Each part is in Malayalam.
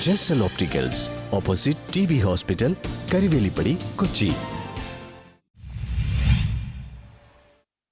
ജെസ്റ്റൽ opticals, opposite TB hospital, Karuvelippady, Kochi.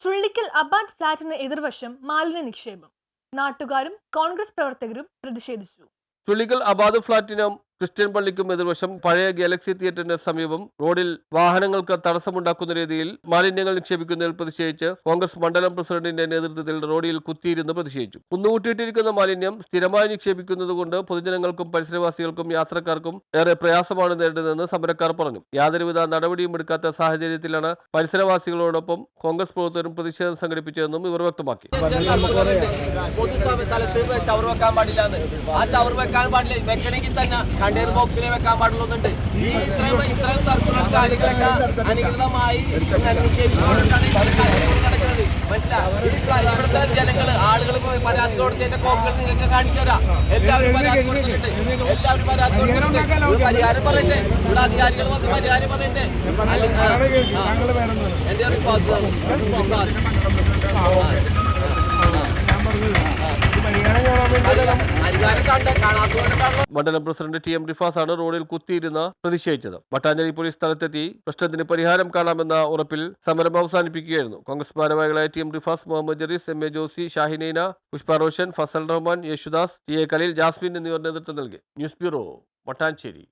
Chullickal Abad ഫ്ളാറ്റിന് എതിർവശം മാലിന്യ നിക്ഷേപം. നാട്ടുകാരും കോൺഗ്രസ് പ്രവർത്തകരും പ്രതിഷേധിച്ചു. ചുള്ളിക്കൽ അബാദ് ഫ്ളാറ്റിനും ക്രിസ്ത്യൻ പള്ളിക്കും എതിർവശം പഴയ ഗാലക്സി തിയേറ്ററിന് സമീപം റോഡിൽ വാഹനങ്ങൾക്ക് തടസ്സമുണ്ടാക്കുന്ന രീതിയിൽ മാലിന്യങ്ങൾ നിക്ഷേപിക്കുന്നതിൽ പ്രതിഷേധിച്ച് കോൺഗ്രസ് മണ്ഡലം പ്രസിഡന്റിന്റെ നേതൃത്വത്തിൽ റോഡിൽ കുത്തിയിരുന്ന് പ്രതിഷേധിച്ചു. കുന്നുകൂട്ടിയിട്ടിരിക്കുന്ന മാലിന്യം സ്ഥിരമായി നിക്ഷേപിക്കുന്നത് കൊണ്ട് പൊതുജനങ്ങൾക്കും പരിസരവാസികൾക്കും യാത്രക്കാർക്കും ഏറെ പ്രയാസമാണ് നേരിടുന്നതെന്ന് സമരക്കാർ പറഞ്ഞു. യാതൊരുവിധ നടപടിയും എടുക്കാത്ത സാഹചര്യത്തിലാണ് പരിസരവാസികളോടൊപ്പം കോൺഗ്രസ് പ്രവർത്തകരും പ്രതിഷേധം സംഘടിപ്പിച്ചതെന്നും ഇവർ വ്യക്തമാക്കി. കണ്ടെയ്നർ ബോക്സിലെ വെക്കാൻ പാടുള്ളതുണ്ട്. ഈ ഇത്രയും സർക്കുലർ കാര്യങ്ങളൊക്കെ അനധികൃതമായി നടക്കുന്നത് മനസ്സിലായി. ഇവിടുത്തെ ജനങ്ങൾ ആളുകൾ പരാതി കൊടുത്തതിന്റെ കോപ്പുകൾ നിങ്ങൾക്ക് കാണിച്ചു തരാം. എല്ലാവരും പരാതി കൊടുത്തിട്ടുണ്ട്. പരിഹാരം പറയട്ടെ. ഇവിടെ അധികാരികൾ വന്ന് പരിഹാരം പറയട്ടെ. എന്റെ മണ്ഡലം പ്രസിഡന്റ് TM റിഫാസ് ആണ് റോഡിൽ കുത്തിയിരുന്ന് പ്രതിഷേധിച്ചത്. മട്ടാഞ്ചേരി പോലീസ് സ്ഥലത്തെത്തി പ്രശ്നത്തിന് പരിഹാരം കാണാമെന്ന ഉറപ്പിൽ സമരം അവസാനിപ്പിക്കുകയായിരുന്നു. കോൺഗ്രസ് ഭാരവാഹികളായ TM Rifas, Muhammad Jarees, MA Josy, Shahinaina, Pushpa Roshan, Fasal Rahman, Yesudas, TA Khaleel, Jasmine എന്നിവർ നേതൃത്വം നൽകി. News bureau, Mattancherry.